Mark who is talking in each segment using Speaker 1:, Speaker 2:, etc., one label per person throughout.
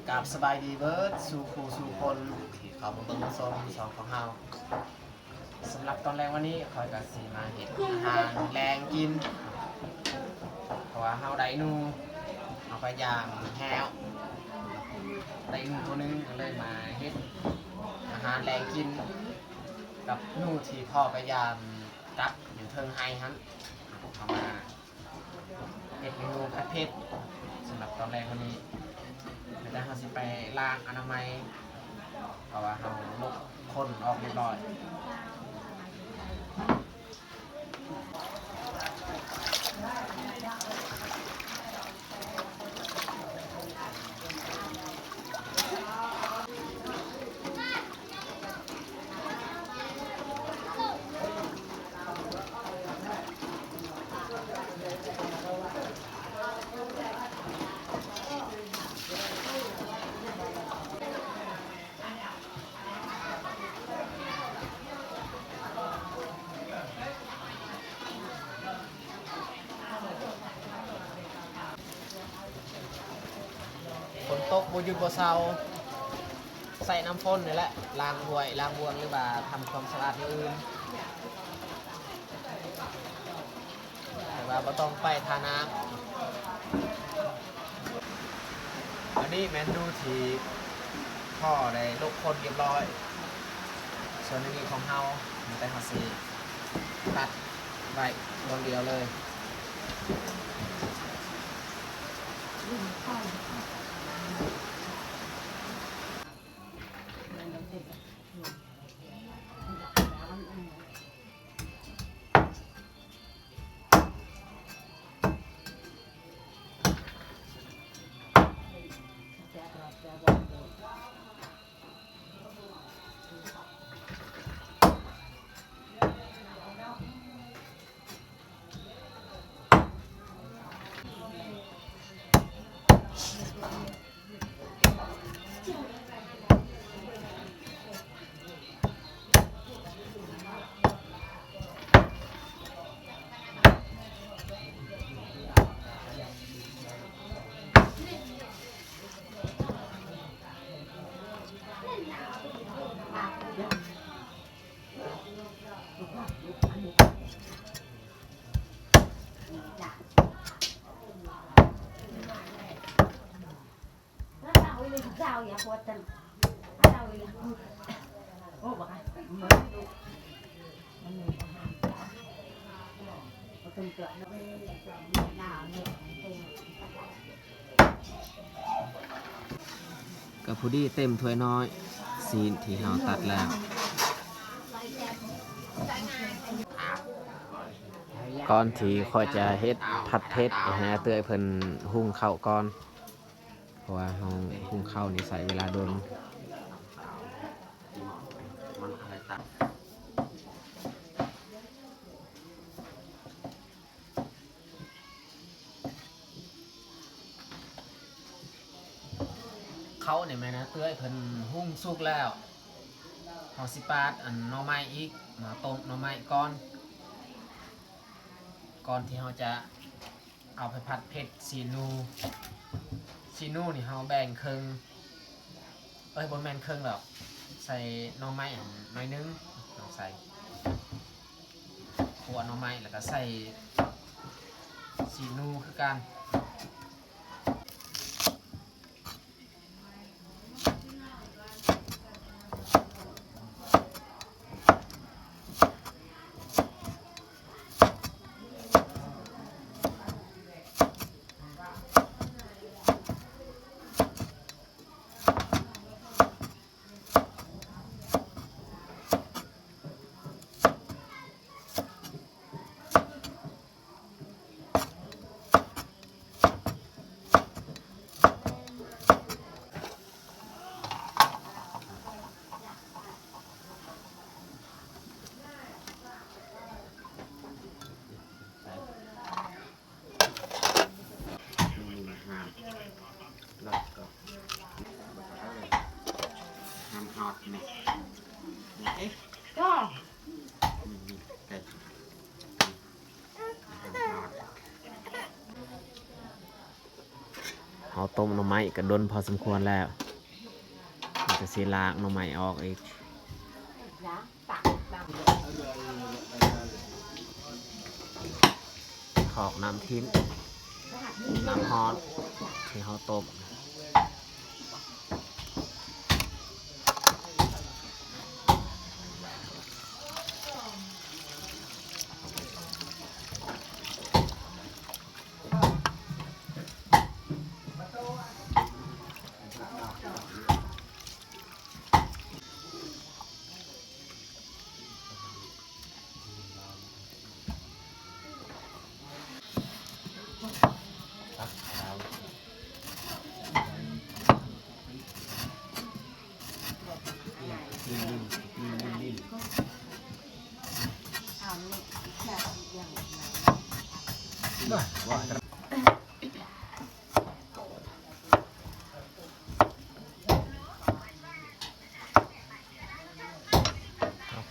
Speaker 1: กับสบายดีเบิร์ดสู่ครูสู่คนที่เขามาเบิ่งโซนสองของเฮาสำหรับตอนแรกวันนี้คอยกับสีมาเห็ดอาหารแรงกินเพราะว่าเฮาได้นูเอาไปย่างแห้วได้นูตัวนึงก็เลยมาเห็ดอาหารแรงกินกับนูที่พ่อไปย่างจับอยู่เทิงไฮฮันเอามาเห็ดเมนูผัดเผ็ดสำหรับตอนแรกวันนี้เดี๋ยวเราสิไปล้างอนามัยเพราะว่าเราลบคนออกเรียบร้อยฝนตกบ่หยุดบ่เซาใส่น้ำฝนนี่แหละล้างถ้วยล้างบวนหรือว่าทำความสะอาดอย่างอื่นแต่ว่าบ่ต้องไปทาน้ำอันนี้เมนูที่พ่อได้ลบคนเรียบร้อยส่วนนี้ของเฮาแต่เฮาสิตัดไว้ดวงเดียวเลยกับผู้ดีเต็มถ้วยน้อยซีนที่เราตัดแล้วก่อนที่ค่อยจะเฮ็ดผัดเผ็ดนะฮะเตือนเพิ่นหุงข้าวก่อนเพราะว่าเราหุงข้าวนี่ใส่เวลาโดนเขาเนี่ยไหมนะเตือนเพิ่นหุงสุกแล้วเราสิปาดอันหน่อไม้อีกมาต้มหน่อไม้ก่อนที่เราจะเอาไปผัดเผ็ดซีนูนี่เราแบ่งครึ่งบนแบ่งครึ่งหรอกใส่หน่อไม้น้อยนึงเราใส่หัวหน่อไม้แล้วก็ใส่ซีนูคือกัน ต้มหน่อไม้กระดนพอสมควรแล้วมันจะสีลากหน่อไม้ออกอีกขอกน้ำทิ้นน้ำฮอตที่เขาต้ม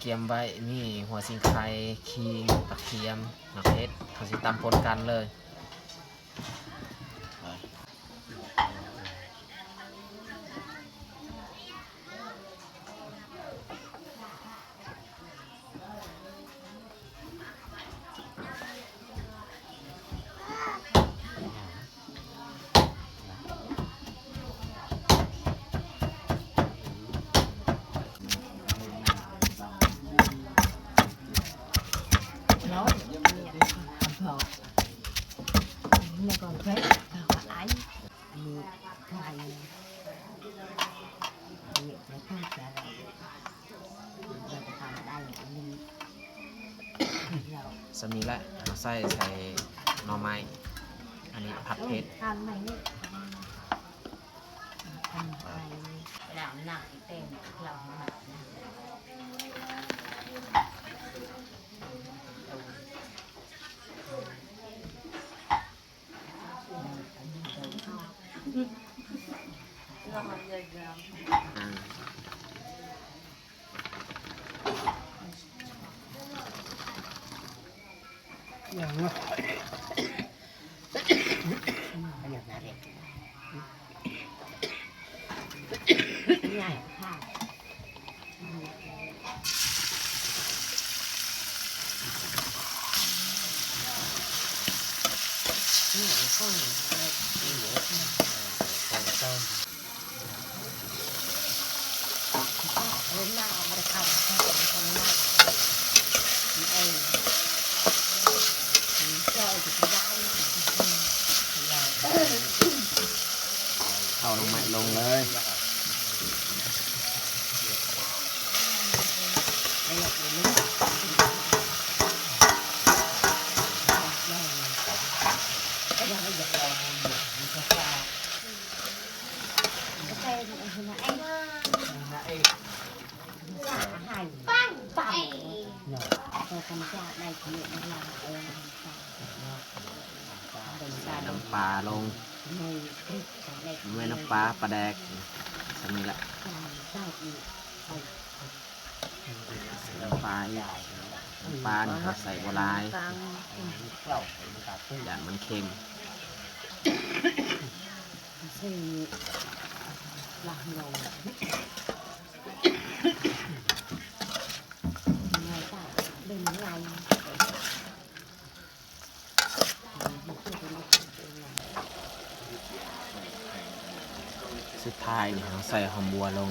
Speaker 1: เกียมไว้นี่หัวสิงไข่ขิงตะเคียมหมักเพชรเขาสิตำปนกันเลย
Speaker 2: còn phết còn ấy thì thầy việc phải không trả lời giờ còn đây mình
Speaker 1: สำนีแหละเอาใส่หน่อไม้อันนี้ผัดเผ็ด
Speaker 2: ăn mày đi ăn mày làm nặng cái tên làm nặng nhảy hàng nhảy không hôm nào mà được ăn không hôm nào ơi chơi thì cái dao là
Speaker 1: เอาหน่อไม้ลงเลย
Speaker 2: đây là cái nước cái đó bây giờ là cái hành băng băng rồi cầm cha đây thì nó làm ơn
Speaker 1: ใส่น้ำปลาลงไม่น้ำปลาปลาแดกสำนีแหละน้ำปลาอีกน้ำปลานี่เขาใส่บัวลายอย่างมันเค็ม
Speaker 2: làm nồi ngày tại bên này
Speaker 1: สุดท้ายนี่เขาใส่หอมบัวลง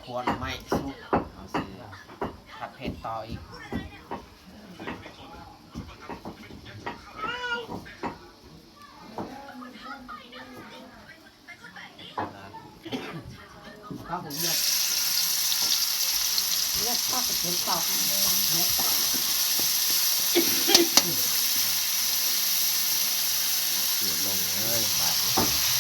Speaker 1: ควรไม่สุกเอาสิผัดเผ็ดต่ออีก
Speaker 2: có cũng được rất có cái tiếng cọp
Speaker 1: เสียบลงเลยบาดนี้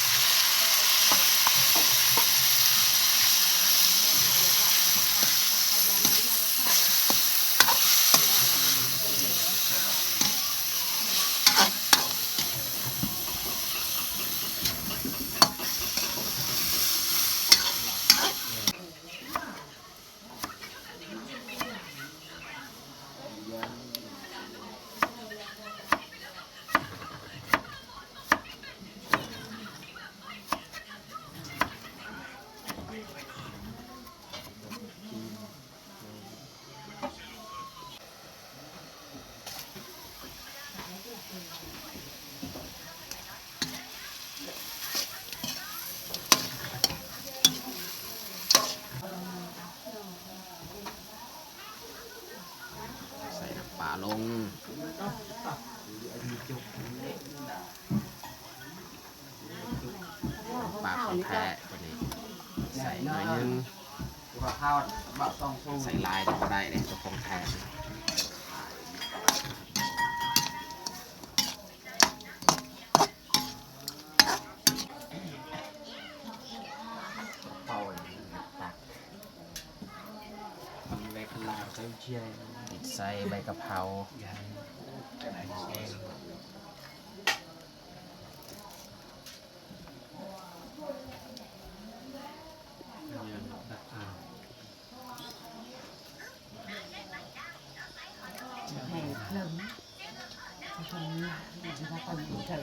Speaker 1: แท้ตัวนี้ใส่หน่อยนึง
Speaker 3: ว่าข้าวบะต้องสู้
Speaker 1: ใส่ลายเดี๋ยวก็ได้เลยตัวของแท้เป่าตัก
Speaker 3: เล็กลาวเต้าเชีย
Speaker 1: ติดใส่ใบกะเพรา
Speaker 3: ใหญ่กระไดเชง
Speaker 2: ให้เริ่มนะทำนี้ถ้าคนเจอ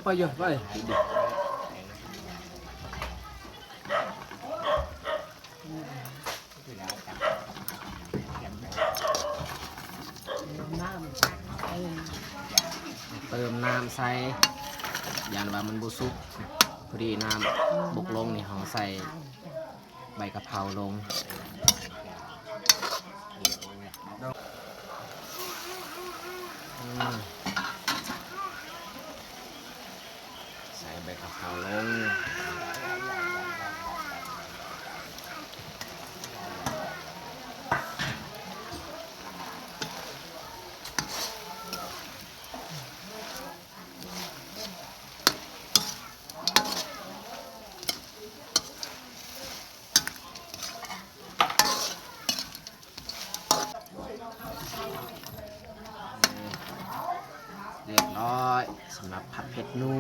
Speaker 3: ไปเยอะไป
Speaker 2: น้ำตักเอง
Speaker 1: เติมน้ำใส่ยันว่ามันบุสุกพอดีน้ำบุกลงนี่เขาใส่ใบกะเพราลงใส่ใบกะเพราลงเรียบร้อยสำหรับผัดเผ็ดนู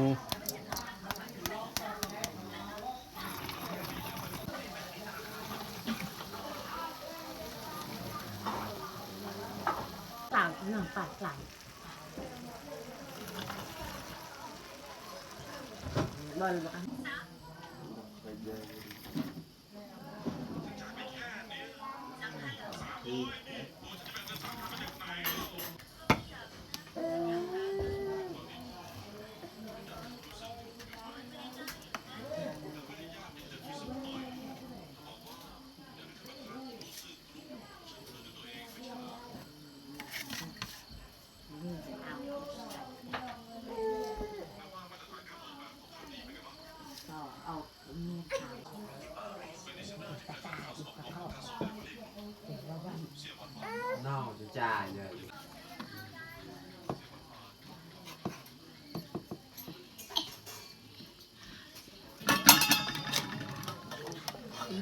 Speaker 2: ต่างหนังปากไหลบอลบอก เอาเมียขายตาตาอีกกระเพาะเดี๋ยวว่าวัน
Speaker 3: น่าจะจ่ายเลย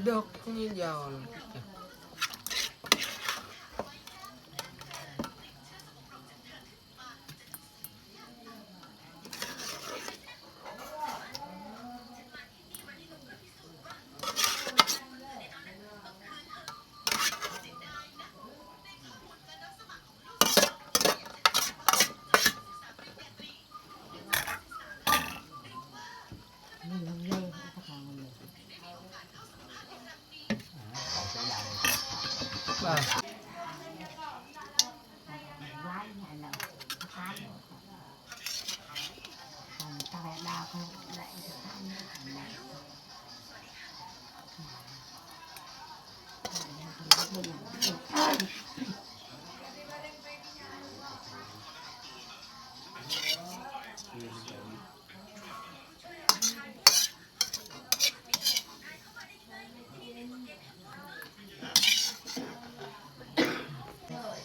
Speaker 1: ดอกนี่ยาว
Speaker 2: นี่ลงเล่นกระเพาะเลย
Speaker 1: บ้า
Speaker 2: ไล่เนี่ยเราค้านของตาดาวเขาไหลค้านเนี่ย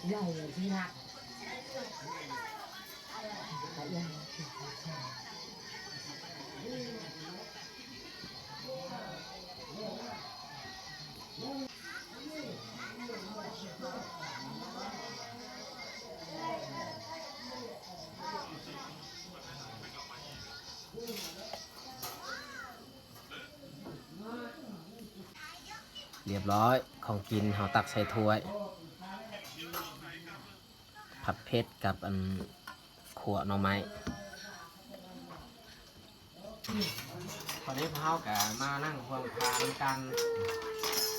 Speaker 2: ใหญ่เลยที่รักใหญ่
Speaker 1: เรียบร้อยของกินเขาตักใส่ถ้วย ผัดเผ็ดกับอันขั่วหน่อไม้ตอนนี้พวกเขากับมานั่งควงพานกัน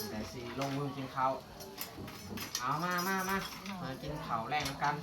Speaker 1: แต่สิลงมือกินข้าวเอามากินข้าวแรงกัน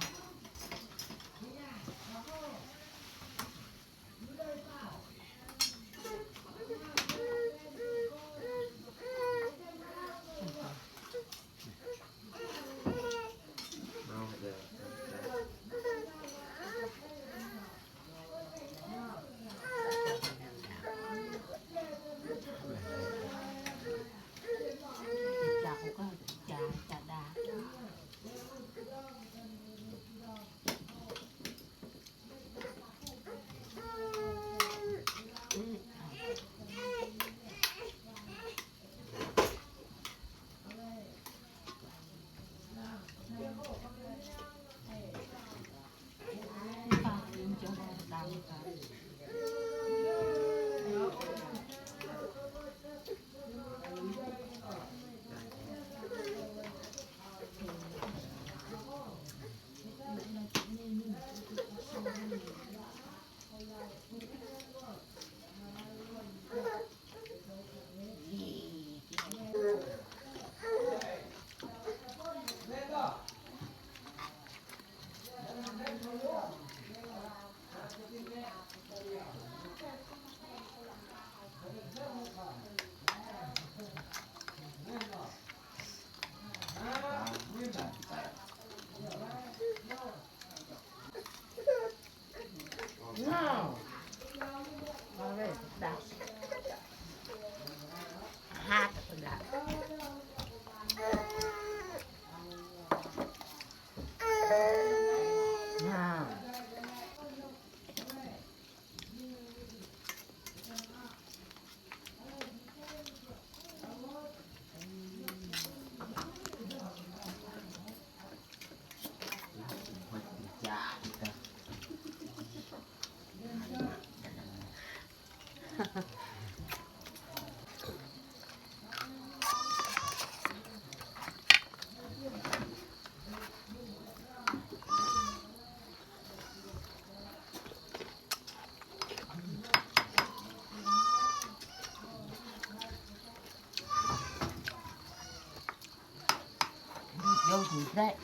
Speaker 2: Đấy.